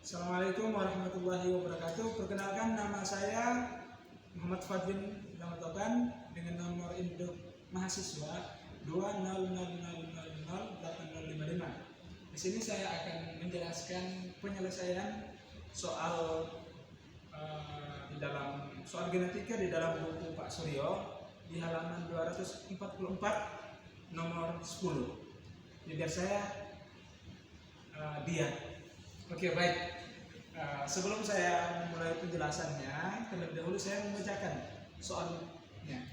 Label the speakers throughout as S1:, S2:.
S1: Assalamualaikum warahmatullahi wabarakatuh. Perkenalkan, nama saya Muhammad Fadlin Damatokan dengan nomor induk mahasiswa 200008055. Di sini saya akan menjelaskan penyelesaian soal di dalam soal genetika di dalam buku Pak Suryo di halaman 244 nomor 10. Biar saya dia. Oke, baik. Sebelum saya memulai penjelasannya, terlebih dahulu saya membacakan soalnya.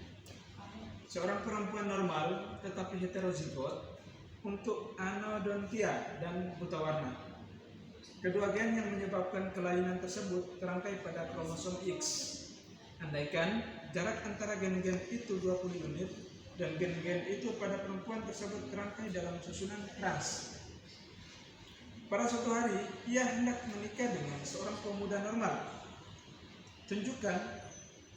S1: Seorang perempuan normal tetapi heterozigot untuk anodontia dan buta warna. Kedua gen yang menyebabkan kelainan tersebut terangkai pada kromosom X. Andaikan jarak antara gen-gen itu 20 unit dan gen-gen itu pada perempuan tersebut terangkai dalam susunan trans. Pada suatu hari, ia hendak menikah dengan seorang pemuda normal. Tunjukkan,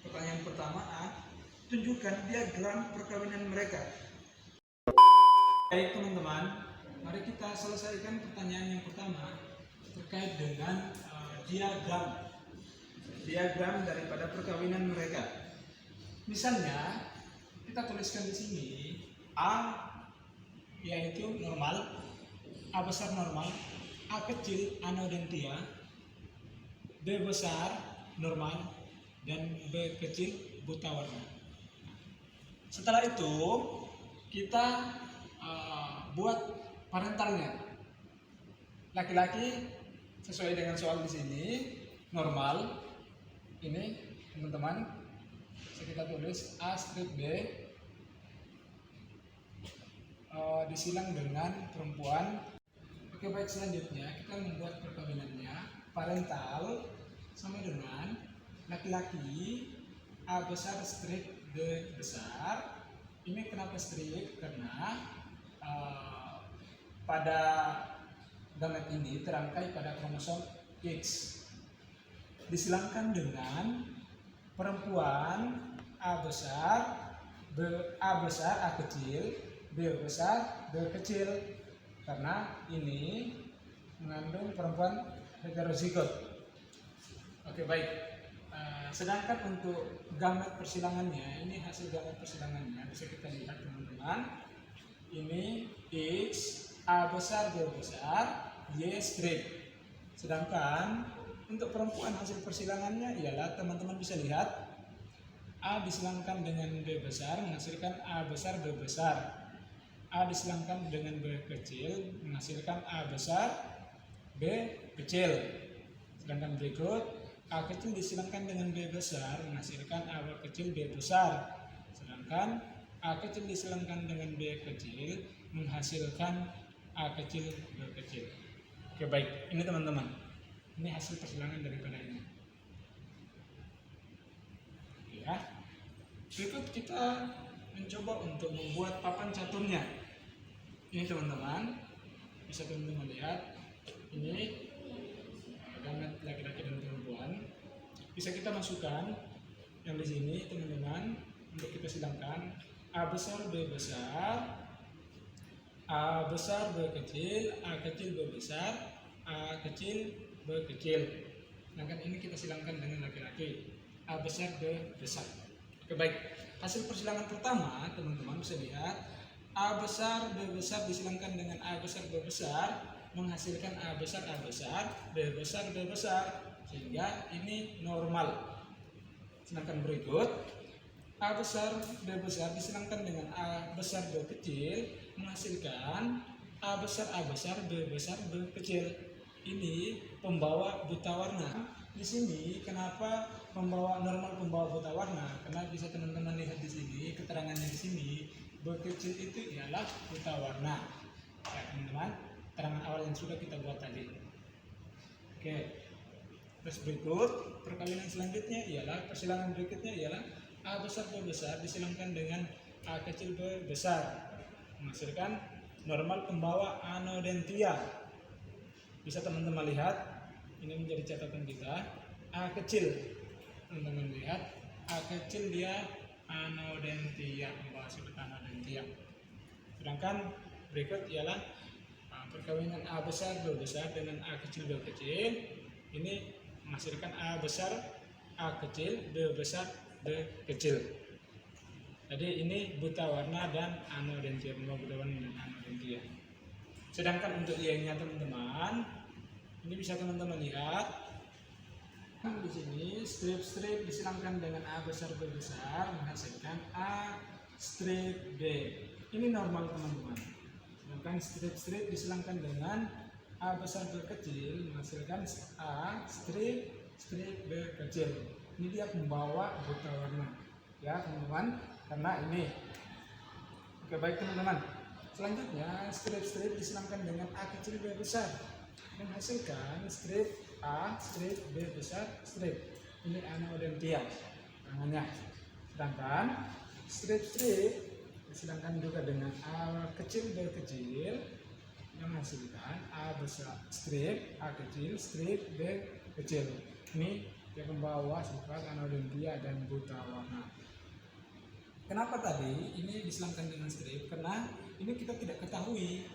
S1: pertanyaan pertama A, tunjukkan diagram perkawinan mereka. Baik teman-teman, mari kita selesaikan pertanyaan yang pertama terkait dengan diagram daripada perkawinan mereka. Misalnya, kita tuliskan di sini A yaitu normal, A besar normal, A kecil anodontia, B besar normal, dan B kecil buta warna. Setelah itu kita buat parentalnya. Laki-laki sesuai dengan soal di sini normal. Ini teman-teman, kita tulis A strip B disilang dengan perempuan. Oke, baik, selanjutnya kita membuat perkawinannya. Parental sama dengan laki-laki A besar strip B besar. Ini kenapa strip? Karena pada gamet ini terangkai pada kromosom X. Disilangkan dengan perempuan A besar A kecil, B besar B kecil, karena ini mengandung perempuan heterozigot. Oke, baik. Sedangkan untuk gamet persilangannya, ini hasil gamet persilangannya bisa kita lihat teman-teman. Ini X, A besar B besar, Y strip. Sedangkan untuk perempuan hasil persilangannya ialah teman-teman bisa lihat A disilangkan dengan B besar menghasilkan A besar B besar. A disilangkan dengan B kecil menghasilkan A besar B kecil. Sedangkan berikut A kecil disilangkan dengan B besar menghasilkan A kecil B besar. Sedangkan A kecil disilangkan dengan B kecil menghasilkan A kecil B kecil. Oke, baik. Ini teman-teman, ini hasil persilangan daripada ini. Ya. Berikut kita mencoba untuk membuat papan caturnya. Ini teman-teman, bisa teman-teman lihat. Ini gamet laki-laki dan perempuan. Bisa kita masukkan yang di sini teman-teman untuk kita silangkan. A besar B besar, A besar B kecil, A kecil B besar, A kecil B kecil. Sedangkan ini kita silangkan dengan laki-laki, A besar B besar. Oke, baik. Hasil persilangan pertama teman-teman bisa lihat A besar B besar disilangkan dengan A besar B besar menghasilkan A besar B besar B besar, sehingga ini normal. Sedangkan berikut A besar B besar disilangkan dengan A besar B kecil menghasilkan A besar B besar B kecil. Ini pembawa buta warna. Di sini kenapa pembawa normal pembawa buta warna? Karena bisa teman-teman lihat di sini keterangannya di sini B kecil itu ialah buta warna. Ya teman-teman, keterangan awal yang sudah kita buat tadi. Oke. Terus berikut perkawinan selanjutnya ialah persilangan berikutnya ialah A besar B besar disilangkan dengan A kecil B besar menghasilkan normal pembawa anodontia. Bisa teman-teman lihat, ini menjadi catatan kita. A kecil, teman-teman lihat, A kecil dia anodontia, membawa sifat anodontia. Sedangkan berikut ialah perkawinan A besar B besar dengan A kecil B kecil. Ini menghasilkan A besar, A kecil, B besar, B kecil. Jadi ini buta warna dan anodentia, pembawa buta warna dan anodentia. Sedangkan untuk Y-nya teman-teman, ini bisa teman-teman lihat. Di sini strip-strip disilamkan dengan A besar B besar menghasilkan A strip B. Ini normal teman-teman. Sedangkan strip-strip disilamkan dengan A besar B kecil menghasilkan A strip B kecil. Ini dia pembawa buta warna, ya teman-teman. Karena ini. Oke, baik teman-teman. Selanjutnya strip-strip disilamkan dengan A kecil B besar menghasilkan strip A strip B besar strip. Ini anodentia namanya. Sedangkan strip-strip disilamkan juga dengan A kecil B kecil menghasilkan A besar strip A kecil strip B kecil. Ini yang membawa sifat anodentia dan buta warna. Kenapa tadi ini disilamkan dengan strip? Karena ini kita tidak ketahui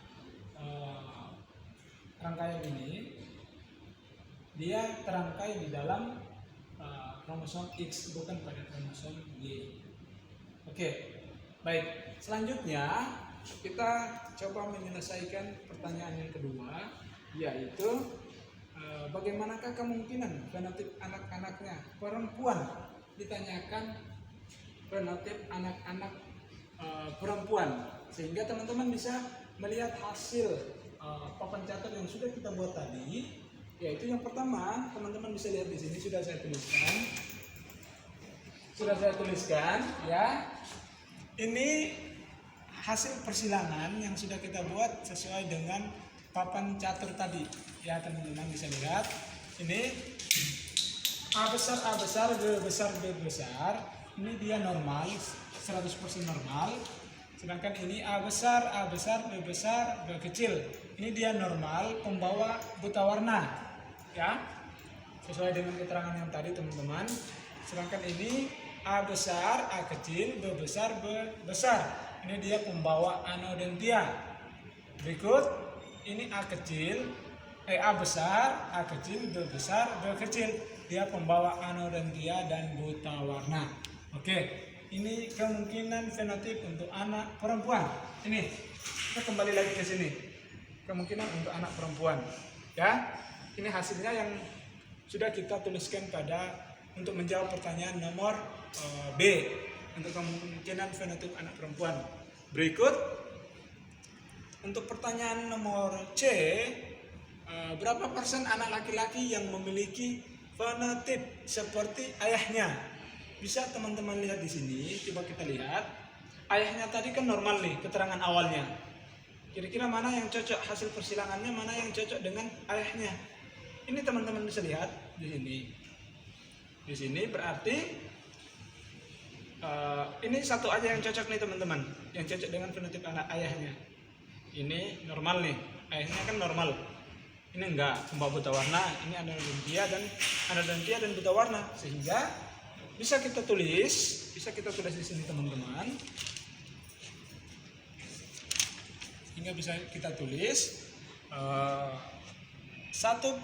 S1: rangkaian ini dia terangkai di dalam kromosom X, bukan pada kromosom Y. Oke, baik. Selanjutnya kita coba menyelesaikan pertanyaan yang kedua, yaitu bagaimanakah kemungkinan fenotip anak-anaknya perempuan? Ditanyakan fenotip anak-anak perempuan, sehingga teman-teman bisa melihat hasil papan catur yang sudah kita buat tadi. Yaitu yang pertama, teman-teman bisa lihat di sini sudah saya tuliskan, ya. Ini hasil persilangan yang sudah kita buat sesuai dengan papan catur tadi, ya teman-teman bisa lihat. Ini A besar, B besar, B besar. Ini dia normal, 100% normal. Sedangkan ini A besar, B besar, B kecil. Ini dia normal, pembawa buta warna, ya. Sesuai dengan keterangan yang tadi teman-teman. Sedangkan ini A besar, A kecil, B besar, B besar. Ini dia pembawa anodentia. Berikut ini A besar, A kecil, B besar, B kecil. Dia pembawa anodentia dan buta warna. Oke. Ini kemungkinan fenotip untuk anak perempuan. Ini kita kembali lagi ke sini. Kemungkinan untuk anak perempuan, ya. Ini hasilnya yang sudah kita tuliskan untuk menjawab pertanyaan nomor B untuk kemungkinan fenotip anak perempuan. Berikut untuk pertanyaan nomor C, berapa persen anak laki-laki yang memiliki fenotip seperti ayahnya? Bisa teman-teman lihat di sini, coba kita lihat. Ayahnya tadi kan normal nih, keterangan awalnya. Kira-kira mana yang cocok hasil persilangannya, mana yang cocok dengan ayahnya? Ini teman-teman bisa lihat di sini. Di sini berarti ini satu aja yang cocok nih teman-teman, yang cocok dengan fenotip anak ayahnya. Ini normal nih, ayahnya kan normal. Ini enggak, pembawa buta warna. Ini anodentia dan buta warna, sehingga bisa kita tulis di sini teman-teman. Hingga bisa kita tulis 1/4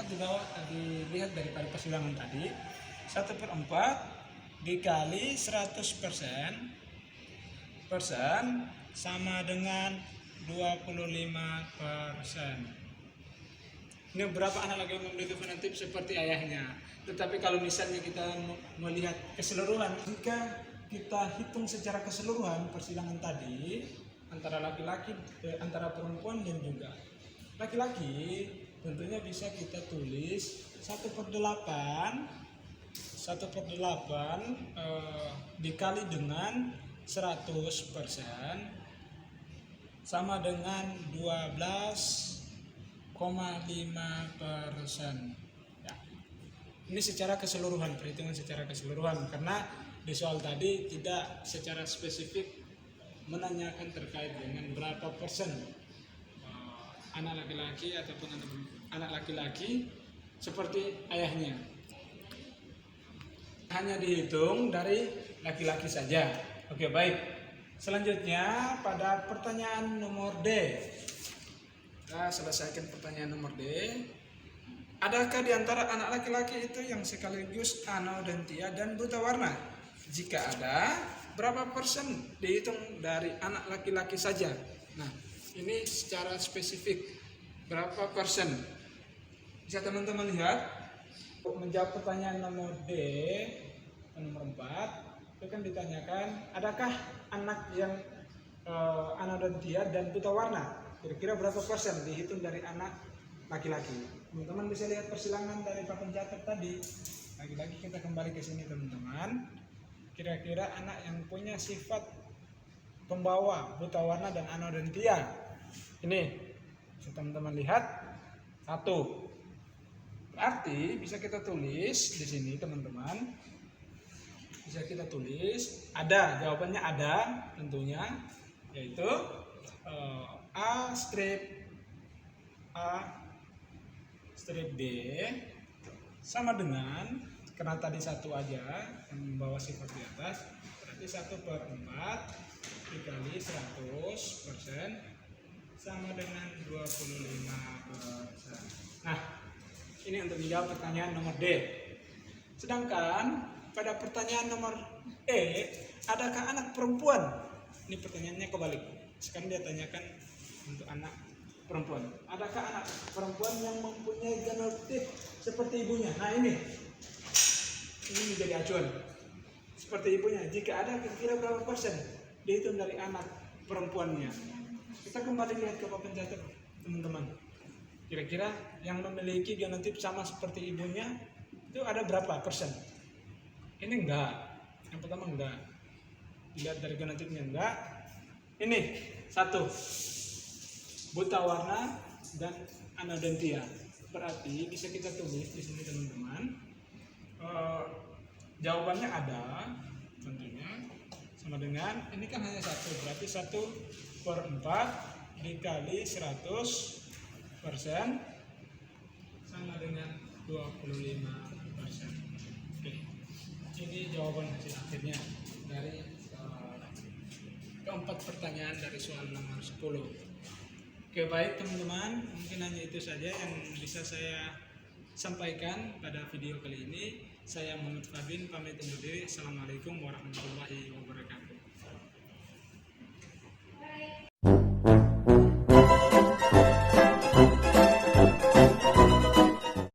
S1: di bawah dilihat daripada persilangan tadi. 1/4 dikali 100% sama dengan 25%. Ini berapa anak laki yang memiliki fenotip seperti ayahnya. Tetapi kalau misalnya kita melihat keseluruhan, jika kita hitung secara keseluruhan persilangan tadi antara laki-laki, antara perempuan dan juga laki-laki, tentunya bisa kita tulis 1/8 dikali dengan 100% sama dengan 12,5%. Ya. Ini secara keseluruhan, perhitungan secara keseluruhan, karena di soal tadi tidak secara spesifik menanyakan terkait dengan berapa persen anak laki-laki ataupun anak laki-laki seperti ayahnya. Hanya dihitung dari laki-laki saja. Oke, baik. Selanjutnya pada pertanyaan nomor D. Kita selesaikan pertanyaan nomor D. adakah di antara anak laki-laki itu yang sekaligus anodentia dan buta warna? Jika ada, berapa persen dihitung dari anak laki-laki saja? Nah, ini secara spesifik berapa persen? Bisa teman-teman lihat. Untuk menjawab pertanyaan nomor D, nomor 4, itu kan ditanyakan, adakah anak yang anodentia dan buta warna? Kira-kira berapa persen dihitung dari anak laki-laki? Teman-teman bisa lihat persilangan dari papan catat tadi. Lagi-lagi kita kembali ke sini teman-teman. Kira-kira anak yang punya sifat pembawa buta warna dan anodentia. Ini bisa teman-teman lihat. 1. Berarti bisa kita tulis di sini teman-teman. Bisa kita tulis ada, jawabannya ada tentunya, yaitu A strip B sama dengan, karena tadi 1 aja yang membawa sifat di atas, berarti 1/4 dikali 100% sama dengan 25%. Nah, ini untuk menjawab pertanyaan nomor D. Sedangkan pada pertanyaan nomor E, adakah anak perempuan? Ini pertanyaannya kebalik. Sekarang dia tanyakan untuk anak perempuan. Adakah anak perempuan yang mempunyai genotip seperti ibunya? Nah, ini menjadi acuan. Seperti ibunya. Jika ada, kira-kira berapa persen dihitung dari anak perempuannya? Kita kembali lihat ke papan catat, teman-teman. Kira-kira yang memiliki genotip sama seperti ibunya itu ada berapa persen? Ini enggak. Yang pertama enggak. Dilihat dari genotipnya enggak. Ini 1. Buta warna dan anodentia. Berarti bisa kita tulis di sini teman-teman. Jawabannya ada tentunya sama dengan ini kan hanya 1, berarti 1/4 dikali 100% sama dengan 25%. Oke. Ini jawaban hasil akhirnya dari keempat pertanyaan dari soal nomor 10. Oke, baik teman-teman, mungkin hanya itu saja yang bisa saya sampaikan pada video kali ini. Saya Muhammad Fabin pamit undur diri. Assalamualaikum warahmatullahi wabarakatuh.